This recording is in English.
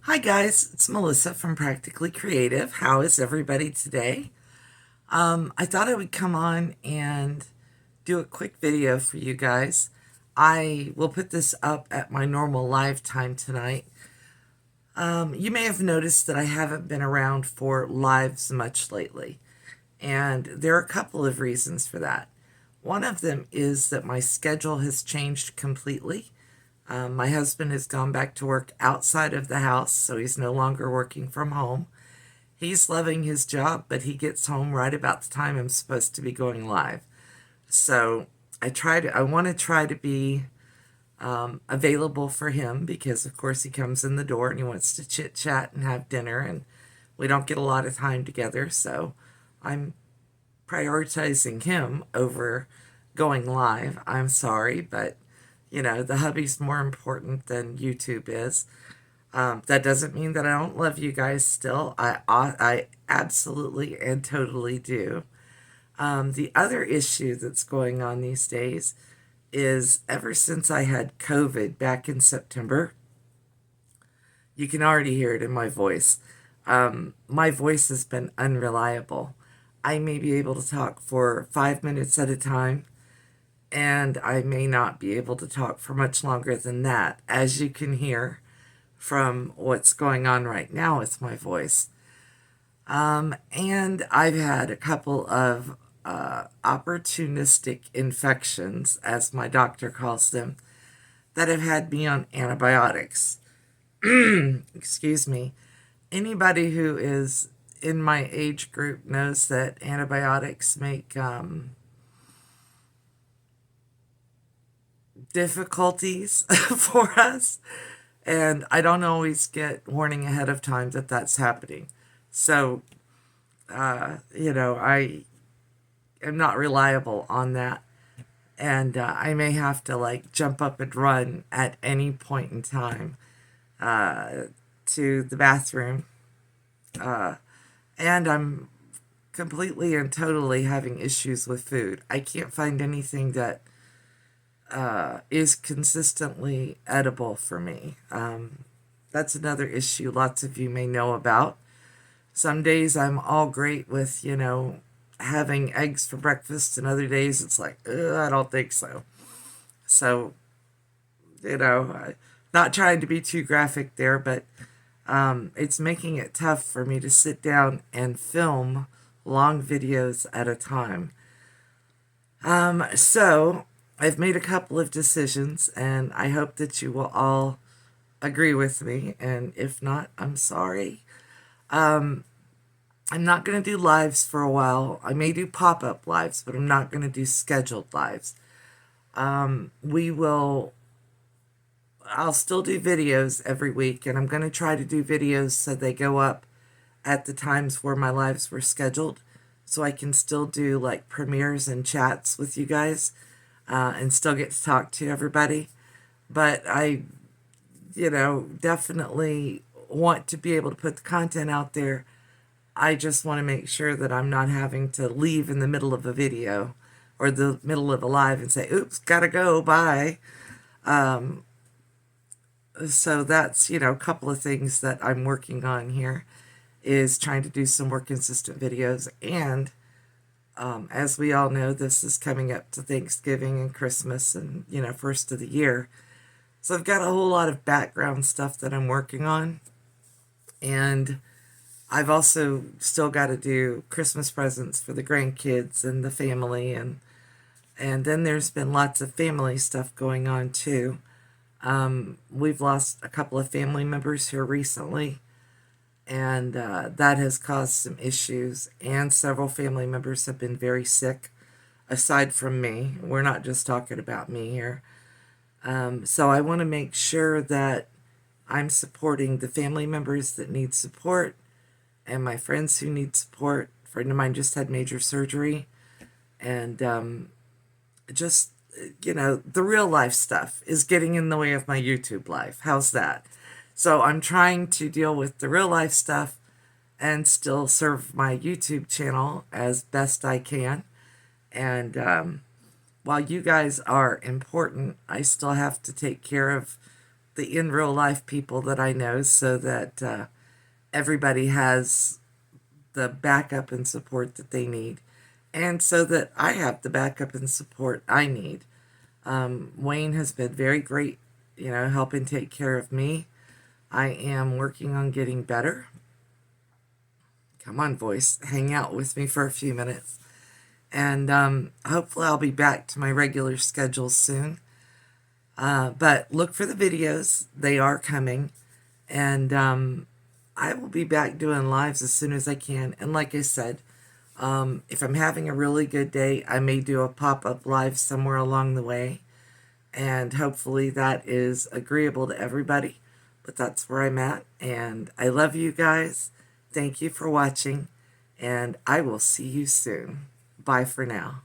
Hi guys, it's Melissa from Practically Creative. How is everybody today? I thought I would come on and do a quick video for you guys. I will put this up at my normal live time tonight. You may have noticed that I haven't been around for lives much lately, and there are a couple of reasons for that. One of them is that my schedule has changed completely. My husband has gone back to work outside of the house, so he's no longer working from home. He's loving his job, but he gets home right about the time I'm supposed to be going live. So I want to try to be available for him because, of course, he comes in the door and he wants to chit chat and have dinner, and we don't get a lot of time together. So I'm prioritizing him over going live. I'm sorry, but the hubby's more important than YouTube is. That doesn't mean that I don't love you guys still. I absolutely and totally do. The other issue that's going on these days is ever since I had COVID back in September, you can already hear it in my voice. My voice has been unreliable. I may be able to talk for 5 minutes at a time, and I may not be able to talk for much longer than that, as you can hear from what's going on right now with my voice. And I've had a couple of opportunistic infections, as my doctor calls them, that have had me on antibiotics. Excuse me. Anybody who is in my age group knows that antibiotics make difficulties for us, and I don't always get warning ahead of time that that's happening. So, I am not reliable on that, and I may have to like jump up and run at any point in time to the bathroom, and I'm completely and totally having issues with food. I can't find anything that is consistently edible for me. That's another issue lots of you may know about. Some days I'm all great with, having eggs for breakfast, and other days it's like, I don't think so. So, not trying to be too graphic there, but it's making it tough for me to sit down and film long videos at a time. So I've made a couple of decisions, and I hope that you will all agree with me. And if not, I'm sorry. I'm not going to do lives for a while. I may do pop-up lives, but I'm not going to do scheduled lives. We will, I'll still do videos every week, and I'm going to try to do videos so they go up at the times where my lives were scheduled, so I can still do like premieres and chats with you guys, and still get to talk to everybody. But I, definitely want to be able to put the content out there. I just want to make sure that I'm not having to leave in the middle of a video or the middle of a live and say, oops, gotta go, bye. So that's, a couple of things that I'm working on here, is trying to do some more consistent videos. And as we all know, this is coming up to Thanksgiving and Christmas and, first of the year. So I've got a whole lot of background stuff that I'm working on. And I've also still got to do Christmas presents for the grandkids and the family. And then there's been lots of family stuff going on too. We've lost a couple of family members here recently, and that has caused some issues, and several family members have been very sick aside from me. We're not just talking about me here. So I want to make sure that I'm supporting the family members that need support and my friends who need support. A friend of mine just had major surgery, and just, the real life stuff is getting in the way of my YouTube life. How's that? So I'm trying to deal with the real life stuff and still serve my YouTube channel as best I can. And while you guys are important, I still have to take care of the in real life people that I know, so that everybody has the backup and support that they need, and so that I have the backup and support I need. Wayne has been very great, helping take care of me. I am working on getting better. Come on, voice, hang out with me for a few minutes. And hopefully I'll be back to my regular schedule soon. But look for the videos. They are coming. And I will be back doing lives as soon as I can. And like I said, if I'm having a really good day, I may do a pop-up live somewhere along the way. And hopefully that is agreeable to everybody. But that's where I'm at. And I love you guys. Thank you for watching. And I will see you soon. Bye for now.